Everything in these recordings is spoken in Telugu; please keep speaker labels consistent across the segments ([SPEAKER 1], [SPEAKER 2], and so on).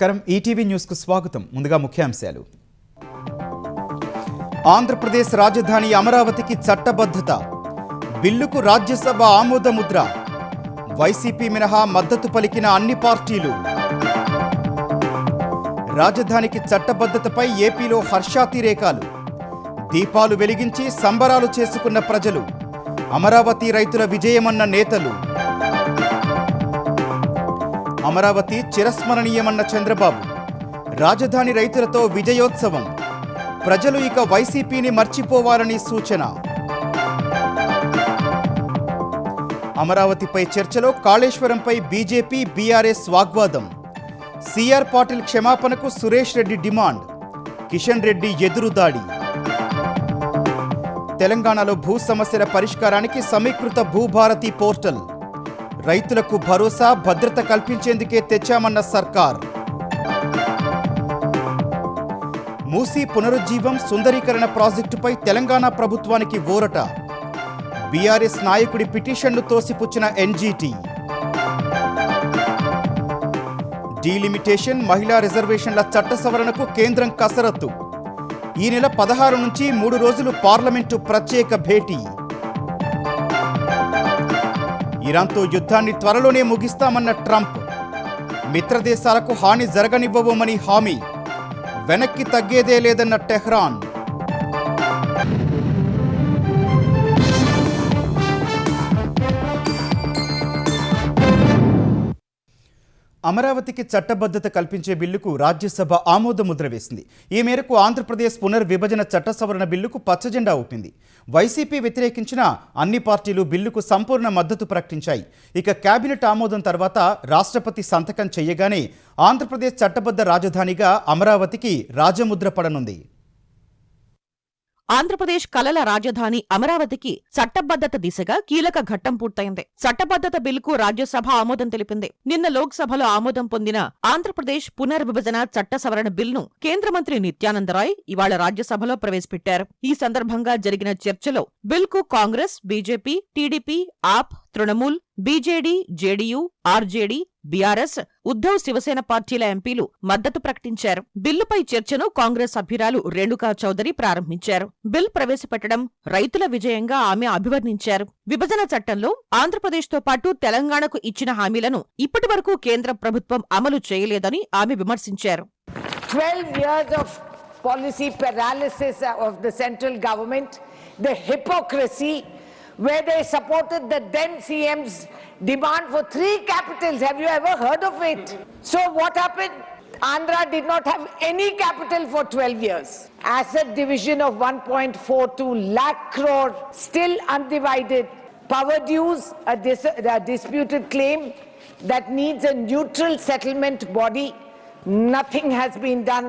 [SPEAKER 1] నమస్కారం ఈటీవీ న్యూస్ కు స్వాగతం. ముందుగా ముఖ్యాంశాలు. ఆంధ్రప్రదేశ్ రాజధాని అమరావతికి చట్టబద్ధత. బిల్లుకు రాజ్యసభ ఆమోదముద్ర. వైసీపీ మినహా మద్దతు పలికిన అన్ని పార్టీలు. రాజధానికి చట్టబద్ధతపై ఏపీలో హర్షాతిరేకాలు. దీపాలు వెలిగించి సంబరాలు చేసుకున్న ప్రజలు. అమరావతి రైతుల విజయమన్న నేతలు. అమరావతి చిరస్మరణీయమన్న చంద్రబాబు. రాజధాని రైతులతో విజయోత్సవం. ప్రజలు ఇక వైసీపీని మర్చిపోవాలని సూచన. అమరావతిపై చర్చలో కాళేశ్వరంపై బీజేపీ బీఆర్ఎస్ వాగ్వాదం. సిఆర్ పాటిల్ క్షమాపణకు సురేష్ రెడ్డి డిమాండ్. కిషన్ రెడ్డి ఎదురుదాడి. తెలంగాణలో భూ సమస్యల పరిష్కారానికి సమీకృత భూభారతి పోర్టల్. రైతులకు భరోసా భద్రత కల్పించేందుకే తెచ్చామన్న సర్కార్. మూసీ పునరుజ్జీవం సుందరీకరణ ప్రాజెక్టుపై తెలంగాణ ప్రభుత్వానికి ఊరట. బీఆర్ఎస్ నాయకుడి పిటిషన్ను తోసిపుచ్చిన ఎన్జీటీ. డీలిమిటేషన్ మహిళా రిజర్వేషన్ల చట్ట సవరణకు కేంద్రం కసరత్తు. ఈ నెల 16 నుంచి 3 రోజులు పార్లమెంటు ప్రత్యేక భేటీ. ఇరాన్తో యుద్ధాన్ని త్వరలోనే ముగిస్తామన్న ట్రంప్. మిత్రదేశాలకు హాని జరగనివ్వబోమని హామీ. వెనక్కి తగ్గేదే లేదన్న టెహ్రాన్. అమరావతికి చట్టబద్ధత కల్పించే బిల్లుకు రాజ్యసభ ఆమోదముద్ర వేసింది. ఈ మేరకు ఆంధ్రప్రదేశ్ పునర్విభజన చట్ట సవరణ బిల్లుకు పచ్చజెండా ఊపింది. వైసీపీ వ్యతిరేకించిన అన్ని పార్టీలు బిల్లుకు సంపూర్ణ మద్దతు ప్రకటించాయి. ఇక కేబినెట్ ఆమోదం తర్వాత రాష్ట్రపతి సంతకం చేయగానే ఆంధ్రప్రదేశ్ చట్టబద్ధ రాజధానిగా అమరావతికి రాజముద్ర పడనుంది.
[SPEAKER 2] ఆంధ్రప్రదేశ్ కలల రాజధాని అమరావతికి చట్టబద్ధత దిశగా కీలక ఘట్టం పూర్తయింది. చట్టబద్ధత బిల్లుకు రాజ్యసభ ఆమోదం తెలిపింది. నిన్న లోక్సభలో ఆమోదం పొందిన ఆంధ్రప్రదేశ్ పునర్విభజన చట్ట సవరణ బిల్లును కేంద్ర మంత్రి నిత్యానందరాయ్ ఇవాళ రాజ్యసభలో ప్రవేశపెట్టారు. ఈ సందర్భంగా జరిగిన చర్చలో బిల్కు Congress, BJP, TDP, AAP, Trinamool, BJD, JDU, RJD, BRS, Uddhav, Shiv Sena పార్టీల ఎంపీలు మద్దతు ప్రకటించారు. బిల్లుపై చర్చను కాంగ్రెస్ సభ్యురాలు రేణుకా చౌదరి ప్రారంభించారు. బిల్ ప్రవేశపెట్టడం రైతుల విజయంగా ఆమె అభివర్ణించారు. విభజన చట్టంలో ఆంధ్రప్రదేశ్తో పాటు తెలంగాణకు ఇచ్చిన హామీలను ఇప్పటివరకు కేంద్ర ప్రభుత్వం అమలు చేయలేదని ఆమె విమర్శించారు.
[SPEAKER 3] 12 years of policy paralysis of the central government, the hypocrisy where they supported the then CM's demand for 3 capitals. Have you ever heard of it? So what happened? Andhra did not have any capital for 12 years. Asset division of 1.42 lakh crore, still undivided. Power dues, a disputed claim that needs a neutral settlement body. Nothing has been done.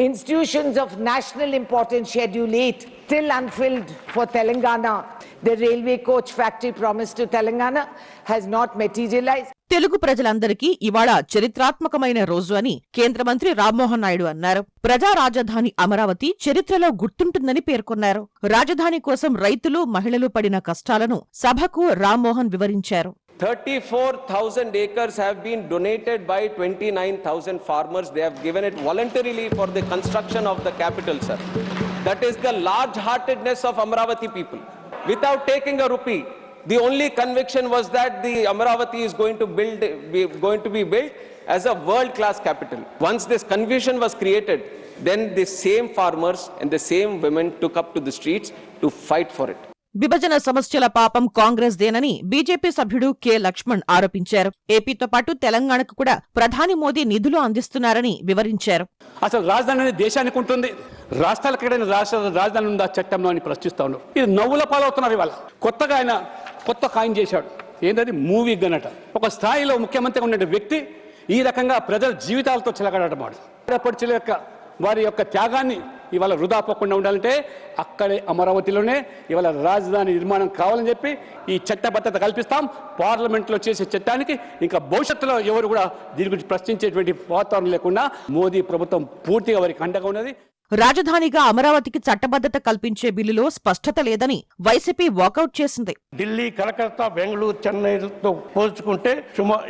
[SPEAKER 3] Institutions of national importance, Schedule 8, still unfilled for Telangana. The railway coach factory promised to Telangana has not materialized.
[SPEAKER 2] Telugu ప్రజలందరికీ ఇవాళ చరిత్రాత్మకమైన రోజు అని కేంద్ర మంత్రి రామ్మోహన్ నాయుడు అన్నారు. ప్రజా రాజధాని అమరావతి చరిత్రలో గుర్తుంటుందని పేర్కొన్నారు. రాజధాని కోసం రైతులు, మహిళలు పడిన కష్టాలను సభకు రామ్మోహన్ వివరించారు.
[SPEAKER 4] 34,000 acres have been donated by 29,000 farmers. They have given it voluntarily for the construction of the capital, sir. That is the large-heartedness of Amaravati people. Without taking a rupee, the only conviction was that the Amaravati is going to be built as a world-class capital. Once this confusion was created, then the same farmers and the same women took up to the streets to fight for it.
[SPEAKER 2] విభజన సమస్యల పాపం కాంగ్రెస్ దేనని బీజేపీ సభ్యుడు కె లక్ష్మణ్ ఆరోపించారు. ఏపీతో పాటు తెలంగాణకు కూడా ప్రధాని మోదీ నిధులు అందిస్తున్నారని వివరించారు.
[SPEAKER 5] అసలు రాజధాని అనేది దేశానికి ఉంటుంది, రాష్ట్రాలకు ఎక్కడైనా రాజధాని ఉందా చట్టంలో అని ప్రశ్నిస్తా ఉన్నారు. ఇది నవ్వుల పాలవుతున్నారు. ఇవాళ కొత్తగా ఆయన కొత్త కాయిన్ చేశాడు. ఏంటది? మూవీ గనట. ఒక స్థాయిలో ముఖ్యమంత్రిగా ఉన్న వ్యక్తి ఈ రకంగా ప్రజల జీవితాలతో చిలకడటమాడు. వారి యొక్క త్యాగాన్ని ఇవాళ వృధా పోకుండా ఉండాలంటే అక్కడే అమరావతిలోనే ఇవాళ రాజధాని నిర్మాణం కావాలని చెప్పి ఈ చట్టబద్ధత కల్పిస్తాం. పార్లమెంట్లో చేసే చట్టానికి ఇంకా భవిష్యత్తులో ఎవరు కూడా దీని గురించి ప్రశ్నించేటువంటి వాతావరణం లేకుండా మోదీ ప్రభుత్వం పూర్తిగా వారికి అండగా ఉన్నది.
[SPEAKER 2] రాజధానిగా అమరావతికి చట్టబద్ధత కల్పించే బిల్లులో స్పష్టత లేదని వైసీపీ వాకౌట్ చేసింది.
[SPEAKER 6] ఢిల్లీ, కలకత్తా, బెంగళూరు, చెన్నైతో పోల్చుకుంటే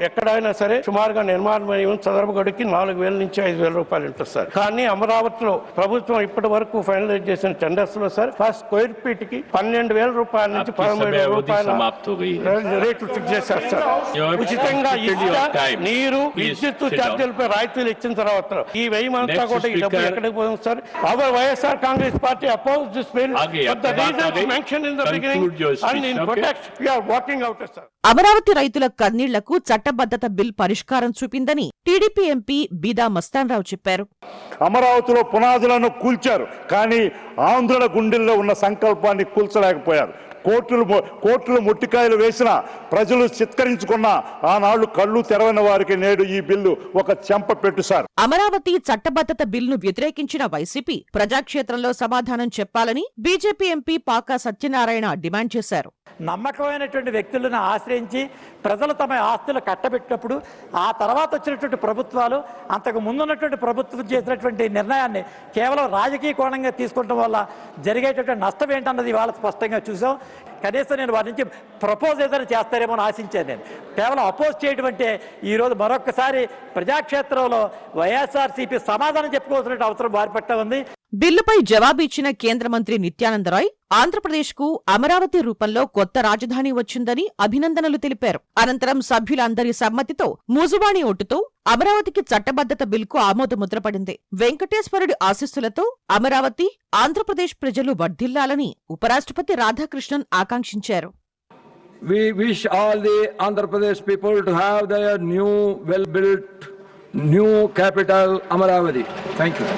[SPEAKER 6] ఎక్కడైనా సరే సుమారుగా నిర్మాణం చదరపు గడికి 4,000 నుంచి 5,000 రూపాయలు ఉంటుంది సార్. కానీ అమరావతిలో ప్రభుత్వం ఇప్పటి వరకు ఫైనలైజ్ చేసిన టెండర్స్ లో సార్ ఫస్ట్ స్క్వేర్ ఫీట్ కి 12,000 రూపాయల నుంచి 13,000 రూపాయల రేట్లు ఫిక్స్ చేశారు సార్. ఉచితంగా నీరు, విద్యుత్ ఛార్జీలపై రాయితీలు ఇచ్చిన తర్వాత ఈ వ్యయమంతా కూడా ఈ డబ్బు ఎక్కడికి పోతుంది sir? Our YSR Congress Party opposed this bill, but the reasons mentioned in the beginning and in protest, we are walking out, sir.
[SPEAKER 2] Amaravati రైతుల కన్నీళ్లకు చట్టబద్ధత బిల్ పరిష్కారం చూపిందని టీడీపీ ఎంపీ బీదా మస్తాన్ రావు చెప్పారు.
[SPEAKER 7] అమరావతిలో పునాదులను కూల్చారు, కానీ ఆంధ్రుల గుండెల్లో ఉన్న సంకల్పాన్ని కూల్చలేకపోయారు. కోర్టులు ముట్టికాయలు వేసిన ప్రజలు చిత్కరించుకున్న ఆనాళ్లు కళ్ళు తెరవని వారికి నేడు ఈ బిల్లు ఒక చెంప పెట్టు సార్.
[SPEAKER 2] అమరావతి చట్టబద్ధత బిల్లును వ్యతిరేకించిన వైసీపీ ప్రజాక్షేత్రంలో సమాధానం చెప్పాలని BJP MP pak Satyanarayana demand చేశారు.
[SPEAKER 8] నమ్మకమైనటువంటి వ్యక్తులను ఆశ్రయించి ప్రజలు తమ ఆస్తులు కట్టబెట్టినప్పుడు ఆ తర్వాత వచ్చినటువంటి ప్రభుత్వాలు అంతకు ముందున్నటువంటి ప్రభుత్వం చేసినటువంటి నిర్ణయాన్ని కేవలం రాజకీయ కోణంగా తీసుకోవడం వల్ల జరిగేటటువంటి నష్టం ఏంటన్నది ఇవాళ స్పష్టంగా చూసాం. కనీసం నేను వారి నుంచి ప్రపోజ్ ఏదైనా చేస్తారేమో అని ఆశించాను. నేను కేవలం అపోజ్ చేయడం అంటే ఈరోజు మరొకసారి ప్రజాక్షేత్రంలో వైఎస్ఆర్సీపీ సమాధానం చెప్పుకోవాల్సిన అవసరం వారి పట్ల ఉంది.
[SPEAKER 2] బిల్లుపై జవాబిచ్చిన కేంద్ర మంత్రి నిత్యానందరాయ్ ఆంధ్రప్రదేశ్కు అమరావతి రూపంలో కొత్త రాజధాని వచ్చిందని అభినందనలు తెలిపారు. అనంతరం సభ్యులందరి సమ్మతితో మూజువాణి ఓటుతో అమరావతికి చట్టబద్ధత బిల్కు ఆమోదముద్ర పడింది. వెంకటేశ్వరుడి ఆశీస్సులతో అమరావతి, ఆంధ్రప్రదేశ్ ప్రజలు వర్ధిల్లాలని ఉపరాష్ట్రపతి రాధాకృష్ణన్ ఆకాంక్షించారు.
[SPEAKER 9] We wish all the Andhra Pradesh people to have their new, well-built, new capital, Amaravati. Thank you.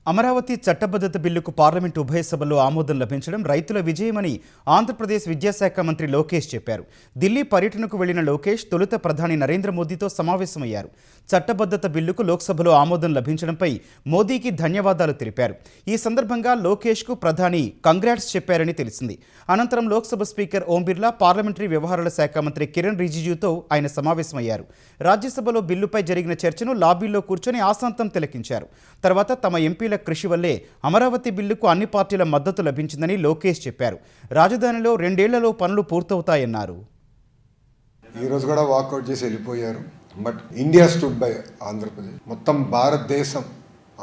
[SPEAKER 1] Amaravati చట్టబద్ధత బిల్లుకు పార్లమెంటు ఉభయ సభల్లో ఆమోదం లభించడం రైతుల విజయమని ఆంధ్రప్రదేశ్ విద్యాశాఖ మంత్రి లోకేష్ చెప్పారు. ఢిల్లీ పర్యటనకు వెళ్లిన లోకేష్ తొలుత ప్రధాని నరేంద్ర మోదీతో సమావేశమయ్యారు. చట్టబద్ధత బిల్లుకు లోక్సభలో ఆమోదం లభించడంపై మోదీకి ధన్యవాదాలు తెలిపారు. ఈ సందర్భంగా లోకేష్కు ప్రధాని కంగ్రాట్స్ చెప్పారని తెలిసింది. అనంతరం లోక్సభ స్పీకర్ ఓం బిర్లా, పార్లమెంటరీ వ్యవహారాల శాఖ మంత్రి కిరణ్ రిజిజుతో ఆయన సమావేశమయ్యారు. రాజ్యసభలో బిల్లుపై జరిగిన చర్చను లాబీలో కూర్చొని ఆశాంతం తిలకించారు. తర్వాత తమ ఎంపీల కృషి వల్లే అమరావతి బిల్లుకు అన్ని పార్టీల మద్దతు లభించిందని లోకేష్ చెప్పారు. రాజధానిలో 2 ఏళ్లలో పనులు పూర్తవుతాయన్నారు.
[SPEAKER 10] ఈరోజు కూడా వాకౌట్ చేసి వెళ్ళిపోయారు. But India stood by Andhra Pradesh. మొత్తం భారతదేశం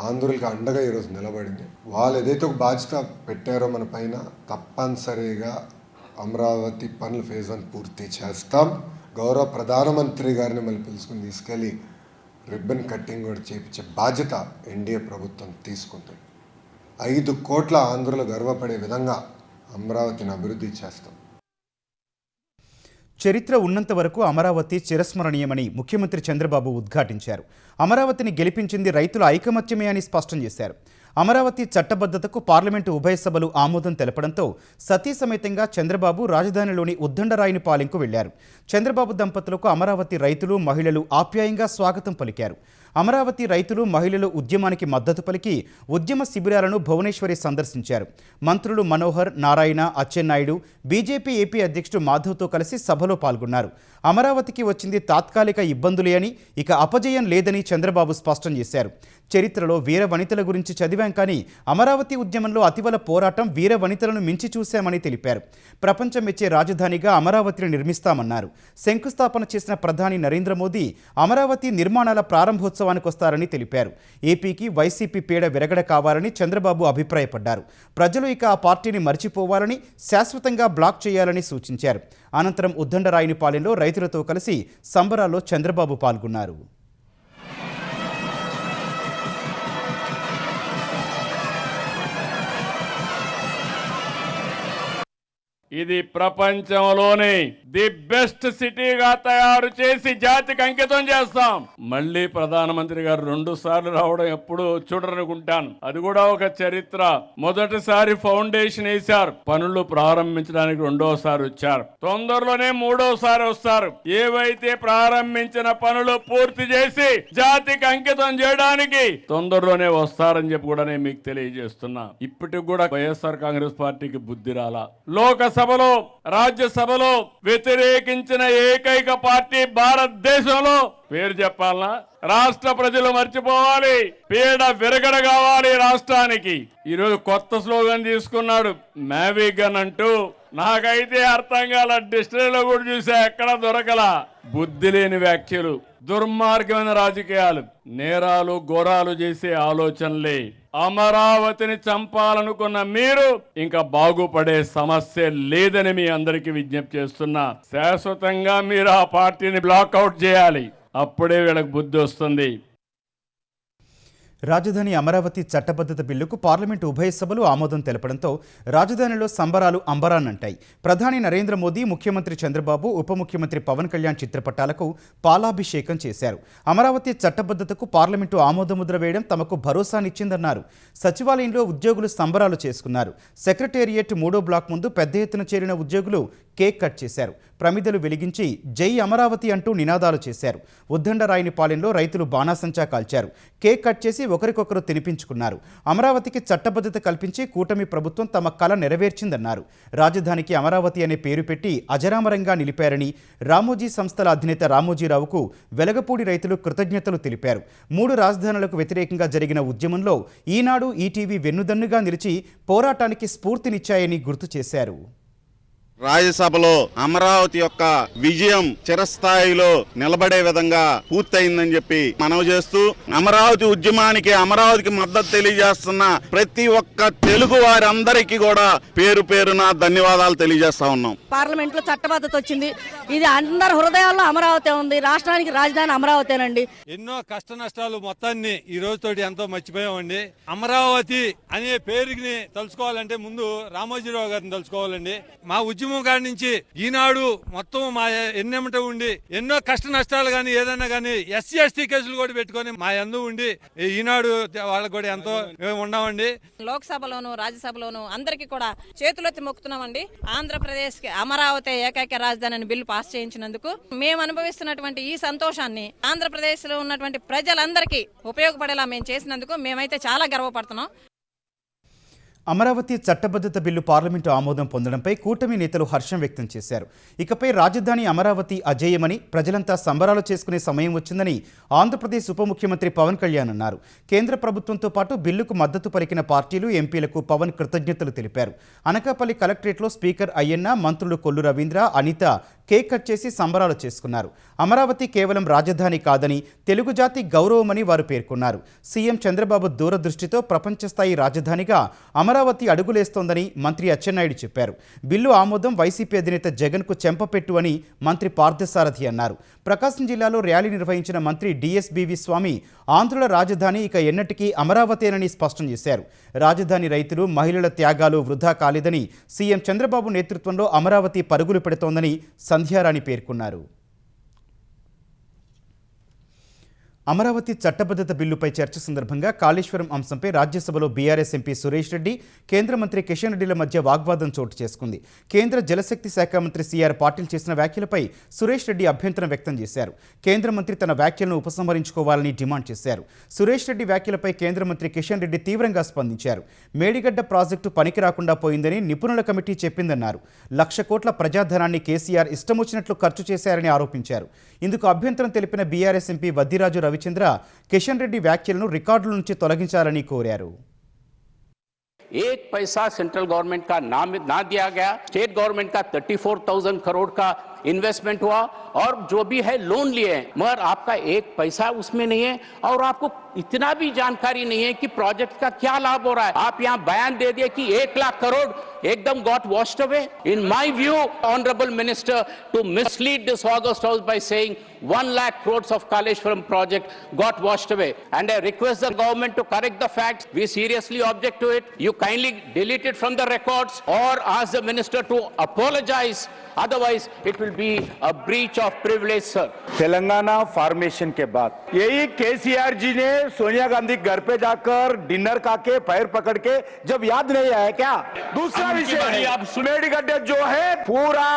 [SPEAKER 10] ఆంధ్రులకు అండగా ఈరోజు నిలబడింది. వాళ్ళు ఏదైతే ఒక బాధ్యత పెట్టారో మన పైన, తప్పనిసరిగా అమరావతి పనులు ఫేజ్ 1 పూర్తి చేస్తాం. గౌరవ ప్రధానమంత్రి గారిని మళ్ళీ పిలుచుకుని తీసుకెళ్ళి రిబ్బన్ కట్టింగ్ కూడా చేయించే బాధ్యత ఎన్డీఏ ప్రభుత్వం తీసుకుంటుంది. 5 కోట్ల ఆంధ్రులు గర్వపడే విధంగా అమరావతిని అభివృద్ధి చేస్తాం.
[SPEAKER 1] చరిత్ర ఉన్నంత వరకు అమరావతి చిరస్మరణీయమని ముఖ్యమంత్రి చంద్రబాబు ఉద్ఘాటించారు. అమరావతిని గెలిపించింది రైతుల ఐకమత్యమే అని స్పష్టం చేశారు. అమరావతి చట్టబద్ధతకు పార్లమెంటు ఉభయ సభలు ఆమోదం తెలపడంతో సతీ సమేతంగా చంద్రబాబు రాజధానిలోని ఉద్దండరాయునిపాలెంకు వెళ్లారు. చంద్రబాబు దంపతులకు అమరావతి రైతులు, మహిళలు ఆప్యాయంగా స్వాగతం పలికారు. అమరావతి రైతులు, మహిళలు ఉద్యమానికి మద్దతు పలికి ఉద్యమ శిబిరాలను భువనేశ్వరి సందర్శించారు. మంత్రులు మనోహర్, నారాయణ, అచ్చెన్నాయుడు, బీజేపీ ఏపీ అధ్యక్షుడు మాధవ్తో కలిసి సభలో పాల్గొన్నారు. అమరావతికి వచ్చింది తాత్కాలిక ఇబ్బందులే అని, ఇక అపజయం లేదని చంద్రబాబు స్పష్టం చేశారు. చరిత్రలో వీర వనితల గురించి చదివాం, కానీ అమరావతి ఉద్యమంలో అతివల పోరాటం వీర వనితలను మించి చూశామని తెలిపారు. ప్రపంచం మెచ్చే రాజధానిగా అమరావతిని నిర్మిస్తామన్నారు. శంకుస్థాపన చేసిన ప్రధాని నరేంద్ర మోదీ అమరావతి నిర్మాణాల ప్రారంభోత్సవానికి వస్తారని తెలిపారు. ఏపీకి వైసీపీ పీడ విరగడ కావాలని చంద్రబాబు అభిప్రాయపడ్డారు. ప్రజలు ఇక ఆ పార్టీని మర్చిపోవాలని, శాశ్వతంగా బ్లాక్ చేయాలని సూచించారు. అనంతరం ఉద్దండరాయునిపాలెంలో రైతులతో కలిసి సంబరాల్లో చంద్రబాబు పాల్గొన్నారు.
[SPEAKER 11] ఇది ప్రపంచంలోనే ది బెస్ట్ సిటీగా తయారు చేసి జాతికి అంకితం చేస్తాం. మళ్ళీ ప్రధానమంత్రి గారు 2 సార్లు రావడం ఎప్పుడు చూడరనుకుంటాను. అది కూడా ఒక చరిత్ర. మొదటిసారి ఫౌండేషన్ వేశారు, పనులు ప్రారంభించడానికి 2వసారి వచ్చారు, తొందరలోనే 3వసారి వస్తారు. ఏవైతే ప్రారంభించిన పనులు పూర్తి చేసి జాతికి అంకితం చేయడానికి తొందరలోనే వస్తారని చెప్పి కూడా నేను మీకు తెలియజేస్తున్నా. ఇప్పటికి కూడా వైఎస్ఆర్ కాంగ్రెస్ పార్టీకి బుద్ధి రాలా. లోకసభ లోక్సభలో రాజ్యసభలో వ్యతిరేకించిన ఏకైక పార్టీ భారతదేశంలో పేరు చెప్పాలనా? రాష్ట్ర ప్రజలు మర్చిపోవాలి, పీడ విరగడ కావాలి రాష్ట్రానికి. ఈరోజు కొత్త స్లోగన్ తీసుకున్నాడు, మ్యావిగన్ అంటూ. నాకైతే అర్థం కాల, డిక్షనరీలో కూడా చూసా, ఎక్కడ దొరకల. బుద్ధి లేని వ్యాఖ్యలు, దుర్మార్గమైన రాజకీయాలు, నేరాలు ఘోరాలు చేసే ఆలోచనలే. అమరావతిని చంపాలనుకున్న మీరు ఇంకా బాగుపడే సమస్య లేదని మీ అందరికీ విజ్ఞప్తి చేస్తున్నా. శాశ్వతంగా మీరు ఆ పార్టీని బ్లాక్అవుట్ చేయాలి, అప్పుడే వీళ్ళకి బుద్ధి వస్తుంది.
[SPEAKER 1] రాజధాని అమరావతి చట్టబద్ధత బిల్లుకు పార్లమెంటు ఉభయ సభలు ఆమోదం తెలపడంతో రాజధానిలో సంబరాలు అంబరాన్నంటాయి. ప్రధాని నరేంద్ర మోదీ, ముఖ్యమంత్రి చంద్రబాబు, ఉప ముఖ్యమంత్రి పవన్ కళ్యాణ్ చిత్రపటాలకు పాలాభిషేకం చేశారు. అమరావతి చట్టబద్ధతకు పార్లమెంటు ఆమోదముద్ర వేయడం తమకు భరోసానిచ్చిందన్నారు. సచివాలయంలో ఉద్యోగులు సంబరాలు చేసుకున్నారు. సెక్రటేరియట్ 3వ బ్లాక్ ముందు పెద్ద ఎత్తున చేరిన ఉద్యోగులు కేక్ కట్ చేశారు. ప్రమిదలు వెలిగించి జై అమరావతి అంటూ నినాదాలు చేశారు. ఉద్దండరాయనిపాలెంలో రైతులు బాణాసంచా కాల్చారు. కేక్ కట్ చేసి ఒకరికొకరు తినిపించుకున్నారు. అమరావతికి చట్టబద్ధత కల్పించి కూటమి ప్రభుత్వం తమ కల నెరవేర్చిందన్నారు. రాజధానికి అమరావతి అనే పేరు పెట్టి అజరామరంగా నిలిపారని రామోజీ సంస్థల అధినేత రామోజీరావుకు వెలగపూడి రైతులు కృతజ్ఞతలు తెలిపారు. 3 రాజధానులకు వ్యతిరేకంగా జరిగిన ఉద్యమంలో ఈనాడు, ఈటీవీ వెన్నుదన్నుగా నిలిచి పోరాటానికి స్ఫూర్తినిచ్చాయని గుర్తు చేశారు.
[SPEAKER 12] రాజ్యసభలో అమరావతి యొక్క విజయం చిరస్థాయిలో నిలబడే విధంగా పూర్తయిందని చెప్పి మనవి చేస్తూ, అమరావతి ఉద్యమానికి, అమరావతికి మద్దతు తెలియజేస్తున్న ప్రతి ఒక్క తెలుగు వారందరికీ కూడా పేరు పేరున ధన్యవాదాలు తెలియజేస్తా ఉన్నాం.
[SPEAKER 13] పార్లమెంట్ లో చట్టబద్ధత వచ్చింది. ఇది అందరి హృదయాల్లో అమరావతి ఉంది. రాష్ట్రానికి రాజధాని అమరావతేనండి.
[SPEAKER 14] ఎన్నో కష్ట నష్టాలు మొత్తాన్ని ఈ రోజుతోటి ఎంతో మర్చిపోయామండి. అమరావతి అనే పేరుని తలుచుకోవాలంటే ముందు రామోజీరావు గారిని తలుచుకోవాలండి. మా ఉద్యమం కాడి నుంచి ఈనాడు మొత్తం మా ఎన్నెమట ఉండి ఎన్నో కష్ట నష్టాలు కానీ ఏదైనా కానీ ఎస్సీ ఎస్టీ కేసులు కూడా పెట్టుకొని మా యందు ఉండి ఈనాడు వాళ్ళకి కూడా ఎంతో ఉన్నామండి.
[SPEAKER 13] లోక్సభలోను రాజ్యసభలోను అందరికీ కూడా చేతులెత్తి మొక్కుతున్నామండి. ఆంధ్రప్రదేశ్ కి అమరావతి ఏకైక రాజధాని బిల్లు పాస్ చేయించినందుకు మేము అనుభవిస్తున్నటువంటి ఈ సంతోషాన్ని ఆంధ్రప్రదేశ్ లో ఉన్నటువంటి ప్రజలందరికీ ఉపయోగపడేలా మేము చేసినందుకు మేమైతే చాలా గర్వపడుతున్నాం.
[SPEAKER 1] అమరావతి చట్టబద్ధత బిల్లు పార్లమెంటు ఆమోదం పొందడంపై కూటమి నేతలు హర్షం వ్యక్తం చేశారు. ఇకపై రాజధాని అమరావతి అజేయమని, ప్రజలంతా సంబరాలు చేసుకునే సమయం వచ్చిందని ఆంధ్రప్రదేశ్ ఉప ముఖ్యమంత్రి పవన్ కళ్యాణ్ అన్నారు. కేంద్ర ప్రభుత్వంతో పాటు బిల్లుకు మద్దతు పలికిన పార్టీలు, ఎంపీలకు పవన్ కృతజ్ఞతలు తెలిపారు. అనకాపల్లి కలెక్టరేట్లో స్పీకర్ అయ్యన్న, మంత్రులు కొల్లు రవీంద్ర, అనిత కేక్ కట్ చేసి సంబరాలు చేసుకున్నారు. అమరావతి కేవలం రాజధాని కాదని, తెలుగు జాతి గౌరవమని వారు పేర్కొన్నారు. సీఎం చంద్రబాబు దూరదృష్టితో ప్రపంచ స్థాయి రాజధానిగా అమరావతి అడుగులేస్తోందని మంత్రి అచ్చెన్నాయుడు చెప్పారు. బిల్లు ఆమోదం వైసీపీ అధినేత జగన్కు చెంపపెట్టు అని మంత్రి పార్థసారథి అన్నారు. ప్రకాశం జిల్లాలో ర్యాలీ నిర్వహించిన మంత్రి డిఎస్బీవి స్వామి ఆంధ్రుల రాజధాని ఇక ఎన్నటికీ అమరావతేనని స్పష్టం చేశారు. రాజధాని రైతులు, మహిళల త్యాగాలు వృధా కాలేదని, సీఎం చంద్రబాబు నేతృత్వంలో అమరావతి పరుగులు పెడుతోందని సంధ్యారాణి పేర్కొన్నారు. అమరావతి చట్టబద్ధత బిల్లుపై చర్చ సందర్భంగా కాళేశ్వరం అంశంపై రాజ్యసభలో బీఆర్ఎస్ ఎంపీ సురేష్ రెడ్డి, కేంద్ర మంత్రి కిషన్ రెడ్డిల మధ్య వాగ్వాదం చోటు చేసుకుంది. కేంద్ర జలశక్తి శాఖ మంత్రి సిఆర్ పాటిల్ చేసిన వ్యాఖ్యలపై సురేష్ రెడ్డి అభ్యంతరం వ్యక్తం చేశారు. కేంద్ర మంత్రి తన వ్యాఖ్యలను ఉపసంహరించుకోవాలని డిమాండ్ చేశారు. సురేష్ రెడ్డి వ్యాఖ్యలపై కేంద్ర మంత్రి కిషన్ రెడ్డి తీవ్రంగా స్పందించారు. మేడిగడ్డ ప్రాజెక్టు పనికి రాకుండా పోయిందని నిపుణుల కమిటీ చెప్పిందన్నారు. 1,00,000 కోట్ల ప్రజాధనాన్ని కేసీఆర్ ఇష్టమొచ్చినట్లు ఖర్చు చేశారని ఆరోపించారు. ఇందుకు అభ్యంతరం తెలిపిన బీఆర్ఎస్ ఎంపీ వద్దిరాజు రవిచంద్ర కిషన్ రెడ్డి వ్యాఖ్యలను రికార్డుల నుంచి తొలగించాలని కోరారు.
[SPEAKER 15] एक पैसा सेंट्रल गवर्नमेंट का ना दिया गया। स्टेट गवर्नमेंट का 34,000 करोड़ का इन्वेस्टमेंट हुआ और जो भी है लोन लिए हैं, मगर आपका एक पैसा उसमें नहीं है और आपको इतना भी जानकारी नहीं है कि प्रोजेक्ट का क्या लाभ हो रहा है। आप यहाँ बयान दे दिए कि 1 लाख करोड़ एकदम got washed away. In my view, honorable minister, to mislead this August House by saying 1 lakh crores of Kaleshwaram project got washed away, and I request the government to correct the facts. We seriously object to it. You kindly delete it from the records or ask the minister to apologize. Otherwise, it will be a breach of privilege, sir.
[SPEAKER 16] Telangana formation के बाद यही केसीआर जी ने सोनिया गांधी घर पे जाकर डिनर खाके पैर पकड़ के जब याद नहीं आया क्या? दूसरा विषय मेडिगड्ढे जो है पूरा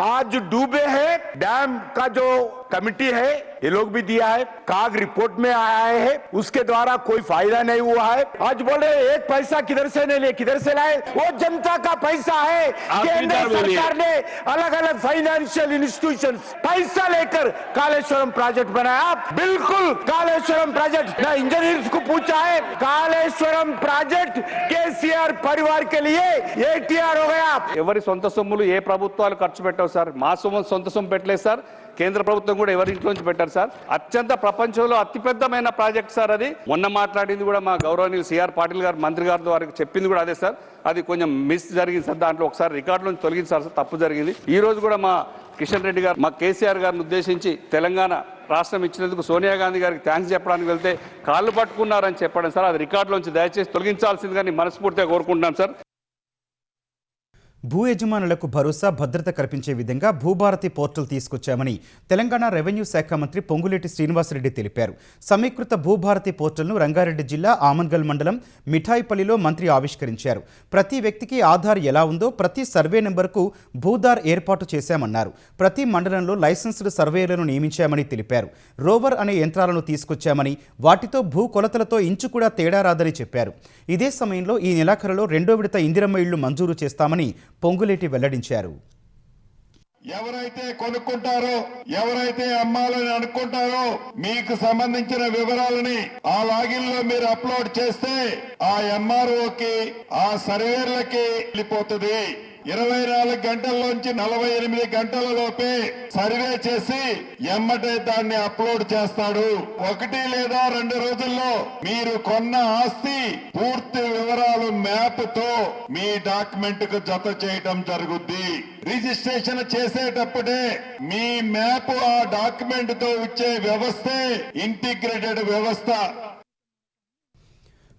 [SPEAKER 16] आज डूबे हैं। डैम का जो कमिटी है ये लोग भी दिया है, काग रिपोर्ट में आया है, उसके द्वारा कोई फायदा नहीं हुआ है। आज बोल रहे एक पैसा किधर से नहीं ले, किधर से लाए? वो जनता का पैसा है। केंद्र सरकार ने अलग अलग फाइनेंशियल इंस्टीट्यूशंस पैसा लेकर कालेश्वरम प्रोजेक्ट बनाया। बिल्कुल कालेश्वरम प्रोजेक्ट ना इंजीनियर्स को पूछा है, कालेश्वरम प्रोजेक्ट केसीआर परिवार के लिए एटीआर हो गया।
[SPEAKER 5] ఎవరి సొంత సొమ్ములు ఏ ప్రభుత్వాలు ఖర్చు పెట్టవు సార్. మా సొంత సొమ్ము పెట్టలేదు సార్. కేంద్ర ప్రభుత్వం కూడా ఎవరి ఇంట్లోంచి పెట్టారు సార్. అత్యంత ప్రపంచంలో అతిపెద్దమైన ప్రాజెక్ట్ సార్ అది. మొన్న మాట్లాడింది కూడా మా గౌరవనీయులు సిఆర్ పాటిల్ గారు మంత్రి గారి ద్వారా చెప్పింది కూడా అదే సార్. అది కొంచెం మిస్ జరిగింది సార్. దాంట్లో ఒకసారి రికార్డులోంచి తొలగించారు సార్, తప్పు జరిగింది. ఈ రోజు కూడా మా కిషన్ రెడ్డి గారు మా కేసీఆర్ గారిని ఉద్దేశించి తెలంగాణ రాష్ట్రం ఇచ్చినందుకు సోనియా గాంధీ గారికి థ్యాంక్స్ చెప్పడానికి వెళ్తే కాళ్ళు పట్టుకున్నారని చెప్పడం సార్. అది రికార్డులోంచి దయచేసి తొలగించాల్సిందిగా మనస్ఫూర్తిగా కోరుకుంటున్నాం సార్.
[SPEAKER 1] భూ యజమానులకు భరోసా భద్రత కల్పించే విధంగా భూభారతి పోర్టల్ తీసుకొచ్చామని తెలంగాణ రెవెన్యూ శాఖ మంత్రి పొంగులేటి శ్రీనివాసరెడ్డి తెలిపారు. సమీకృత భూభారతి పోర్టల్ను రంగారెడ్డి జిల్లా ఆమన్గల్ మండలం మిఠాయిపల్లిలో మంత్రి ఆవిష్కరించారు. ప్రతి వ్యక్తికి ఆధార్ ఎలా ఉందో ప్రతి సర్వే నెంబర్కు భూధార్ ఏర్పాటు చేశామన్నారు. ప్రతి మండలంలో లైసెన్స్డ్ సర్వేయర్లను నియమించామని తెలిపారు. రోవర్ అనే యంత్రాలను తీసుకొచ్చామని, వాటితో భూ కొలతలతో ఇంచు కూడా తేడా రాదని చెప్పారు. ఇదే సమయంలో ఈ నెలాఖరులో 2వ విడత ఇందిరమ్మ ఇళ్లు మంజూరు చేస్తామని పొంగులేటి వెల్లడించారు.
[SPEAKER 17] ఎవరైతే కొనుక్కుంటారో, ఎవరైతే అమ్మాలని అనుకుంటారో మీకు సంబంధించిన వివరాలని ఆ లాగిన్ లో మీరు అప్లోడ్ చేస్తే ఆ ఎంఆర్ఓకి ఆ సర్వేర్లకి వెళ్ళిపోతుంది. 24 గంటల్లోంచి 48 గంటల లోపే సర్వే చేసి ఎమ్మటే దాన్ని అప్లోడ్ చేస్తాడు. 1 లేదా 2 రోజుల్లో మీరు కొన్న ఆస్తి పూర్తి వివరాలు మ్యాప్ తో మీ డాక్యుమెంట్ కు జత చేయడం జరుగుద్ది. రిజిస్ట్రేషన్ చేసేటప్పుడే మీ మ్యాప్ ఆ డాక్యుమెంట్ తో వచ్చే వ్యవస్థే ఇంటిగ్రేటెడ్ వ్యవస్థ.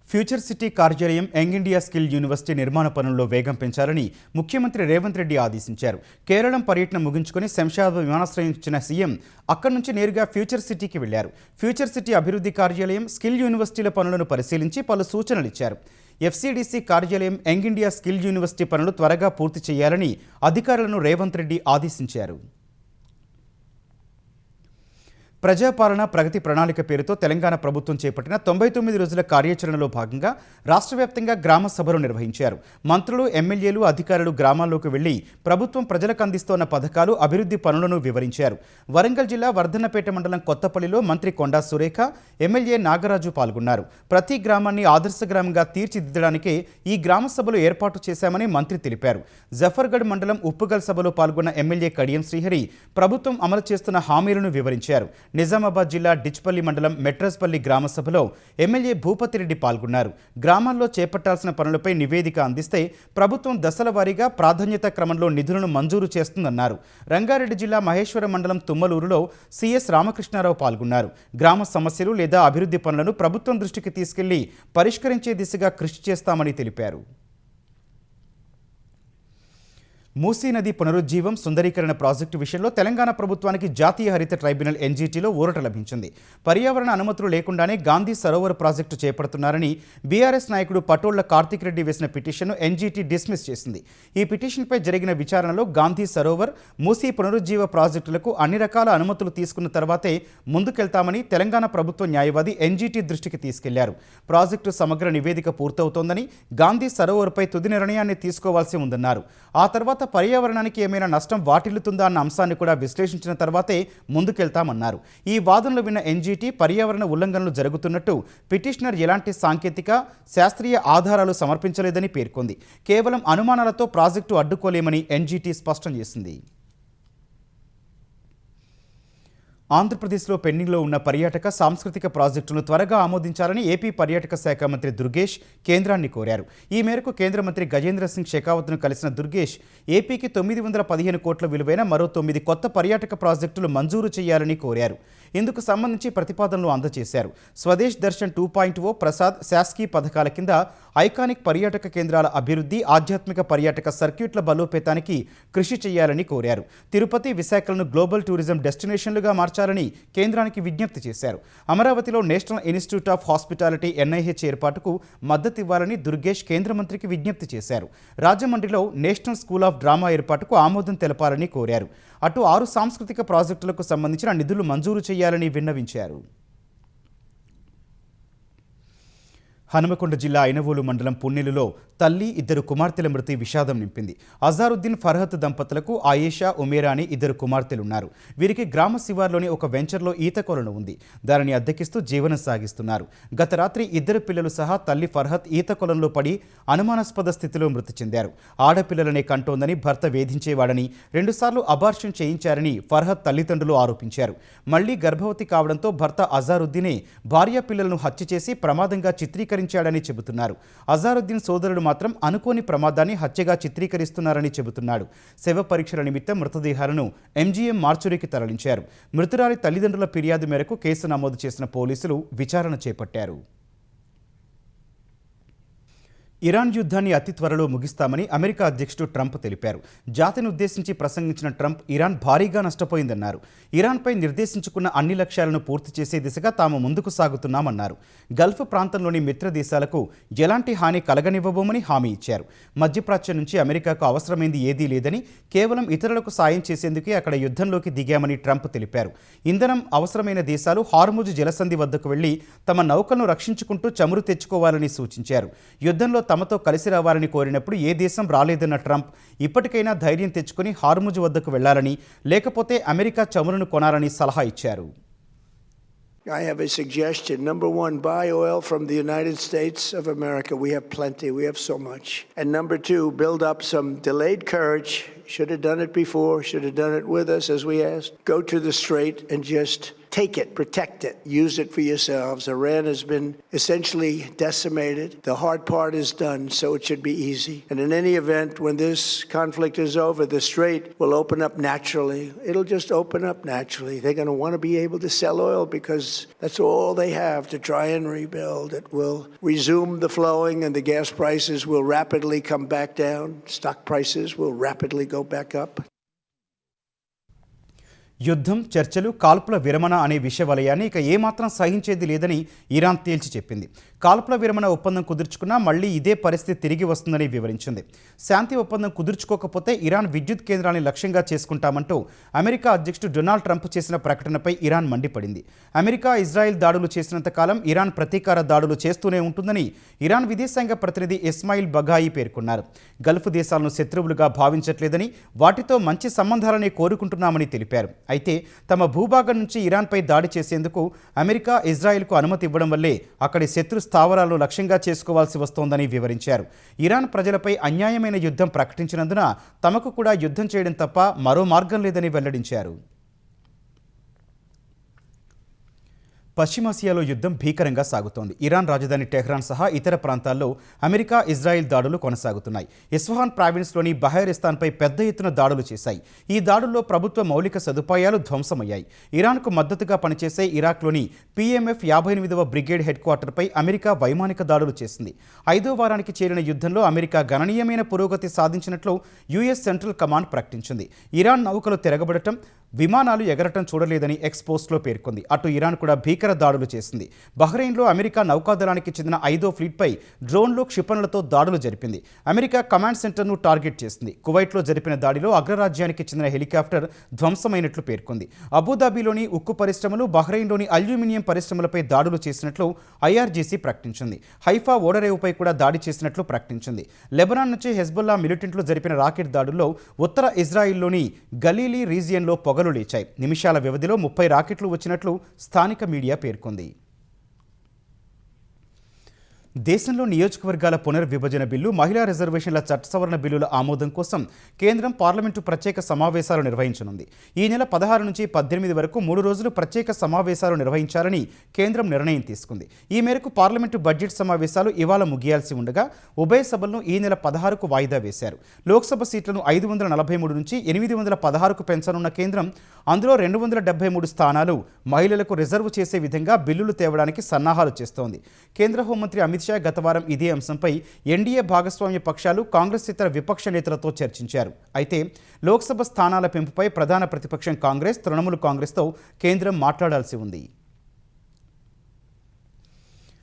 [SPEAKER 1] ఫ్యూచర్ సిటీ కార్యాలయం యంగ్ ఇండియా స్కిల్ యూనివర్సిటీ నిర్మాణ పనుల్లో వేగం పెంచాలని ముఖ్యమంత్రి రేవంత్ రెడ్డి ఆదేశించారు. కేరళం పర్యటన ముగించుకుని శంషాబాద్ విమానాశ్రయం ఇచ్చిన సీఎం అక్కడి నుంచి నేరుగా ఫ్యూచర్ సిటీకి వెళ్లారు. ఫ్యూచర్ సిటీ అభివృద్ధి కార్యాలయం, స్కిల్ యూనివర్సిటీల పనులను పరిశీలించి పలు సూచనలు ఇచ్చారు. ఎఫ్సిడిసి కార్యాలయం, యంగ్ ఇండియా స్కిల్ యూనివర్సిటీ పనులు త్వరగా పూర్తి చేయాలని అధికారులను రేవంత్ రెడ్డి ఆదేశించారు. ప్రజాపాలన ప్రగతి ప్రణాళిక పేరుతో తెలంగాణ ప్రభుత్వం చేపట్టిన 99 రోజుల కార్యాచరణలో భాగంగా రాష్ట్ర వ్యాప్తంగా గ్రామ సభలు నిర్వహించారు. మంత్రులు, ఎమ్మెల్యేలు, అధికారులు గ్రామాల్లోకి వెళ్లి ప్రభుత్వం ప్రజలకు అందిస్తోన్న పథకాలు, అభివృద్ధి పనులను వివరించారు. వరంగల్ జిల్లా వర్ధన్నపేట మండలం కొత్తపల్లిలో మంత్రి కొండా సురేఖ, ఎమ్మెల్యే నాగరాజు పాల్గొన్నారు. ప్రతి గ్రామాన్ని ఆదర్శ గ్రామంగా తీర్చిదిద్దడానికే ఈ గ్రామ సభలు ఏర్పాటు చేశామని మంత్రి తెలిపారు. జఫర్గఢ్ మండలం ఉప్పుగల్ సభలో పాల్గొన్న ఎమ్మెల్యే కడియం శ్రీహరి ప్రభుత్వం అమలు చేస్తున్న హామీలను వివరించారు. నిజామాబాద్ జిల్లా డిచ్పల్లి మండలం మెట్రస్పల్లి గ్రామ సభలో ఎమ్మెల్యే భూపతిరెడ్డి పాల్గొన్నారు. గ్రామాల్లో చేపట్టాల్సిన పనులపై నివేదిక అందిస్తే ప్రభుత్వం దశల వారీగా ప్రాధాన్యత క్రమంలో నిధులను మంజూరు చేస్తుందన్నారు. రంగారెడ్డి జిల్లా మహేశ్వరం మండలం తుమ్మలూరులో సిఎస్ రామకృష్ణారావు పాల్గొన్నారు. గ్రామ సమస్యలు లేదా అభివృద్ధి పనులను ప్రభుత్వం దృష్టికి తీసుకెళ్లి పరిష్కరించే దిశగా కృషి చేస్తామని తెలిపారు. మూసీ నది పునరుజ్జీవం, సుందరీకరణ ప్రాజెక్టు విషయంలో తెలంగాణ ప్రభుత్వానికి జాతీయ హరిత ట్రైబ్యునల్ ఎన్జీటీలో ఊరట లభించింది. పర్యావరణ అనుమతులు లేకుండానే గాంధీ సరోవర్ ప్రాజెక్టు చేపడుతున్నారని బీఆర్ఎస్ నాయకుడు పటోళ్ల కార్తిక్ రెడ్డి వేసిన పిటిషన్ను ఎన్జీటీ డిస్మిస్ చేసింది. ఈ పిటిషన్పై జరిగిన విచారణలో గాంధీ సరోవర్, మూసీ పునరుజ్జీవ ప్రాజెక్టులకు అన్ని రకాల అనుమతులు తీసుకున్న తర్వాతే ముందుకెళ్తామని తెలంగాణ ప్రభుత్వ న్యాయవాది ఎన్జీటీ దృష్టికి తీసుకెళ్లారు. ప్రాజెక్టు సమగ్ర నివేదిక పూర్తవుతోందని, గాంధీ సరోవర్పై తుది నిర్ణయాన్ని తీసుకోవాల్సి ఉందన్నారు. ఆ తర్వాత పర్యావరణానికి ఏమైనా నష్టం వాటిల్లుతుందా అన్న అంశాన్ని కూడా విశ్లేషించిన తర్వాతే ముందుకెళ్తామన్నారు. ఈ వాదనలు విన్న ఎన్జీటీ పర్యావరణ ఉల్లంఘనలు జరుగుతున్నట్టు పిటిషనర్ ఎలాంటి సాంకేతిక, శాస్త్రీయ ఆధారాలు సమర్పించలేదని పేర్కొంది. కేవలం అనుమానాలతో ప్రాజెక్టు అడ్డుకోలేమని ఎన్జీటీ స్పష్టం చేసింది. ఆంధ్రప్రదేశ్లో పెండింగ్లో ఉన్న పర్యాటక, సాంస్కృతిక ప్రాజెక్టులను త్వరగా ఆమోదించాలని ఏపీ పర్యాటక శాఖ మంత్రి దుర్గేష్ కేంద్రాన్ని కోరారు. ఈ మేరకు కేంద్ర మంత్రి గజేంద్ర సింగ్ షెకావత్ను కలిసిన దుర్గేష్ ఏపీకి 915 కోట్ల విలువైన మరో 9 కొత్త పర్యాటక ప్రాజెక్టులు మంజూరు చేయాలని కోరారు. ఇందుకు సంబంధించి ప్రతిపాదనలు అందజేశారు. స్వదేశ్ దర్శన్ 2.0, ప్రసాద్, శాస్కీ పథకాల కింద ఐకానిక్ పర్యాటక కేంద్రాల అభివృద్ధి, ఆధ్యాత్మిక పర్యాటక సర్క్యూట్ల బలోపేతానికి కృషి చేయాలని కోరారు. తిరుపతి, విశాఖలను గ్లోబల్ టూరిజం డెస్టినేషన్లుగా మార్చాలని కేంద్రానికి విజ్ఞప్తి చేశారు. అమరావతిలో national institute of hospitality NIH ఏర్పాటుకు మద్దతివ్వాలని దుర్గేష్ కేంద్ర మంత్రికి విజ్ఞప్తి చేశారు. రాజమండ్రిలో నేషనల్ స్కూల్ ఆఫ్ డ్రామా ఏర్పాటుకు ఆమోదం తెలపాలని కోరారు. అటు 6 సాంస్కృతిక ప్రాజెక్టులకు సంబంధించిన నిధులు మంజూరు చేయాలని విన్నవించారు. హనుమకొండ జిల్లా ఐనవోలు మండలం పున్నెలులో తల్లి, 2 కుమార్తెల మృతి విషాదం నింపింది. అజారుద్దీన్ ఫర్హత్ దంపతులకు ఆయేషా, ఉమేరా అని 2 కుమార్తెలున్నారు. వీరికి గ్రామ శివార్లోని ఒక వెంచర్లో ఈత కొలను ఉంది. దానిని అద్దెకిస్తూ జీవనం సాగిస్తున్నారు. గత రాత్రి 2 పిల్లలు సహా తల్లి ఫర్హత్ ఈత కొలంలో పడి అనుమానాస్పద స్థితిలో మృతి చెందారు. ఆడపిల్లలనే కంటోందని భర్త వేధించేవాడని, 2 సార్లు అబార్షన్ చేయించారని ఫర్హత్ తల్లిదండ్రులు ఆరోపించారు. మళ్లీ గర్భవతి కావడంతో భర్త అజారుద్దీనే భార్య పిల్లలను హత్య చేసి ప్రమాదంగా చిత్రీకరించాడని చెబుతున్నారు. అజారుద్దీన్ సోదరుడు మాత్రం అనుకోని ప్రమాదాన్ని హత్యగా చిత్రీకరిస్తున్నారని చెబుతున్నాడు. శవ పరీక్షల నిమిత్తం మృతదేహాలను MGM మార్చురీకి తరలించారు. మృతురాలి తల్లిదండ్రుల ఫిర్యాదు మేరకు కేసు నమోదు చేసిన పోలీసులు విచారణ చేపట్టారు. ఇరాన్ యుద్ధాన్ని అతి త్వరలో ముగిస్తామని అమెరికా అధ్యక్షుడు ట్రంప్ తెలిపారు. జాతిని ఉద్దేశించి ప్రసంగించిన ట్రంప్ ఇరాన్ భారీగా నష్టపోయిందన్నారు. ఇరాన్పై నిర్దేశించుకున్న అన్ని లక్ష్యాలను పూర్తి చేసే దిశగా తాము ముందుకు సాగుతున్నామన్నారు. గల్ఫ్ ప్రాంతంలోని మిత్ర దేశాలకు ఎలాంటి హాని కలగనివ్వబోమని హామీ ఇచ్చారు. మధ్యప్రాచ్యం నుంచి అమెరికాకు అవసరమైంది ఏదీ లేదని, కేవలం ఇతరులకు సాయం చేసేందుకే అక్కడ యుద్ధంలోకి దిగామని ట్రంప్ తెలిపారు. ఇంధనం అవసరమైన దేశాలు హార్ముజ్ జలసంధి వద్దకు వెళ్లి తమ నౌకలను రక్షించుకుంటూ చమురు తెచ్చుకోవాలని సూచించారు. యుద్ధంలో తమతో కలిసి రావాలని కోరినప్పుడు ఏ దేశం రాలేదన్న ట్రంప్ ఇప్పటికైనా ధైర్యం తెచ్చుకుని హార్ముజ్ వద్దకు వెళ్లాలని, లేకపోతే అమెరికా చమురును కొనాలని సలహా ఇచ్చారు.
[SPEAKER 18] I have a suggestion. Number one, buy oil from the United States of America. We have plenty. We have so much. And number two, build up some delayed courage. Should have done it before. Should have done it with us, as we asked. Go to the strait and just take it, protect it, use it for yourselves. Iran has been essentially decimated. The hard part is done, so it should be easy. And in any event, when this conflict is over, the strait will open up naturally. It'll just open up naturally. They're going to want to be able to sell oil because that's all they have to try and rebuild. It will resume the flowing and the gas prices will rapidly come back down. Stock prices will rapidly go back up.
[SPEAKER 1] యుద్ధం, చర్చలు, కాల్పుల విరమణ అనే విషయ వలయాన్ని ఇక ఏమాత్రం సహించేది లేదని ఇరాన్ తేల్చి చెప్పింది. కాల్పుల విరమణ ఒప్పందం కుదుర్చుకున్నా మళ్లీ ఇదే పరిస్థితి తిరిగి వస్తుందని వివరించింది. శాంతి ఒప్పందం కుదుర్చుకోకపోతే ఇరాన్ విద్యుత్ కేంద్రాన్ని లక్ష్యంగా చేసుకుంటామంటూ అమెరికా అధ్యక్షుడు డొనాల్డ్ ట్రంప్ చేసిన ప్రకటనపై ఇరాన్ మండిపడింది. అమెరికా, ఇజ్రాయెల్ దాడులు చేసినంత కాలం ఇరాన్ ప్రతీకార దాడులు చేస్తూనే ఉంటుందని ఇరాన్ విదేశాంగ ప్రతినిధి ఇస్మాయిల్ బఘాయి పేర్కొన్నారు. గల్ఫ్ దేశాలను శత్రువులుగా భావించట్లేదని, వాటితో మంచి సంబంధాలనే కోరుకుంటున్నామని తెలిపారు. అయితే తమ భూభాగం నుంచి ఇరాన్పై దాడి చేసేందుకు అమెరికా, ఇజ్రాయెల్కు అనుమతి ఇవ్వడం వల్లే అక్కడి శత్రు స్థావరాలను లక్ష్యంగా చేసుకోవాల్సి వస్తోందని వివరించారు. ఇరాన్ ప్రజలపై అన్యాయమైన యుద్ధం ప్రకటించినందున తమకు కూడా యుద్ధం చేయడం తప్ప మరో మార్గం లేదని వెల్లడించారు. పశ్చిమాసియాలో యుద్ధం భీకరంగా సాగుతోంది. ఇరాన్ రాజధాని టెహ్రాన్ సహా ఇతర ప్రాంతాల్లో అమెరికా, ఇజ్రాయెల్ దాడులు కొనసాగుతున్నాయి. ఇస్ఫహాన్ ప్రావిన్స్లోని బహైరిస్తాన్పై పెద్ద ఎత్తున దాడులు చేశాయి. ఈ దాడుల్లో ప్రభుత్వ మౌలిక సదుపాయాలు ధ్వంసమయ్యాయి. ఇరాన్కు మద్దతుగా పనిచేసే ఇరాక్లోని PMF 58వ బ్రిగేడ్ హెడ్ క్వార్టర్పై అమెరికా వైమానిక దాడులు చేసింది. 5వ వారానికి చేరిన యుద్ధంలో అమెరికా గణనీయమైన పురోగతి సాధించినట్లు US సెంట్రల్ కమాండ్ ప్రకటించింది. ఇరాన్ నౌకలు తిరగబడటం, విమానాలు ఎగరటం చూడలేదని ఎక్స్పోస్ట్లో పేర్కొంది. అటు ఇరాన్ కూడా భీకర దాడులు చేసింది. బహ్రెయిన్లో అమెరికా నౌకాదళానికి చెందిన 5వ ఫ్లీట్పై డ్రోన్లు, క్షిపణులతో దాడులు జరిపింది. అమెరికా కమాండ్ సెంటర్ను టార్గెట్ చేసింది. కువైట్లో జరిపిన దాడిలో అగ్రరాజ్యానికి చెందిన హెలికాప్టర్ ధ్వంసమైనట్లు పేర్కొంది. అబుదాబిలోని ఉక్కు పరిశ్రమలు, బహ్రెయిన్లోని అల్యూమినియం పరిశ్రమలపై దాడులు చేసినట్లు IRGC ప్రకటించింది. హైఫా ఓడరేవుపై కూడా దాడి చేసినట్లు ప్రకటించింది. లెబనాన్ నుంచి హెజ్బొల్లా మిలిటెంట్లు జరిపిన రాకెట్ దాడుల్లో ఉత్తర ఇజ్రాయిల్లోని గలీలీ రీజియన్లో పొగలు లేచాయి. నిమిషాల వ్యవధిలో 30 రాకెట్లు వచ్చినట్లు స్థానిక మీడియా పేర్కొంది. దేశంలో నియోజకవర్గాల పునర్విభజన బిల్లు, మహిళా రిజర్వేషన్ల చట్ట సవరణ బిల్లుల ఆమోదం కోసం కేంద్రం పార్లమెంటు ప్రత్యేక సమావేశాలు నిర్వహించనుంది. ఈ నెల 16 నుంచి 18 వరకు 3 రోజులు ప్రత్యేక సమావేశాలు నిర్వహించాలని కేంద్రం నిర్ణయం తీసుకుంది. ఈ మేరకు పార్లమెంటు బడ్జెట్ సమావేశాలు ఇవాళ ముగియాల్సి ఉండగా ఉభయ సభలను ఈ నెల 16కు వాయిదా వేశారు. లోక్సభ సీట్లను 543 నుంచి 816కు పెంచనున్న కేంద్రం అందులో 273 స్థానాలు మహిళలకు రిజర్వ్ చేసే విధంగా బిల్లులు తేవడానికి సన్నాహాలు చేస్తోంది. కేంద్ర హోంమంత్రి అమిత్ షా గత వారం ఇదే అంశంపై ఎన్డీఏ భాగస్వామ్య పక్షాలు, కాంగ్రెస్ ఇతర విపక్ష నేతలతో చర్చించారు. అయితే లోక్సభ స్థానాల పెంపుపై ప్రధాన ప్రతిపక్షం కాంగ్రెస్, తృణమూల్ కాంగ్రెస్తో కేంద్రం మాట్లాడాల్సి ఉంది.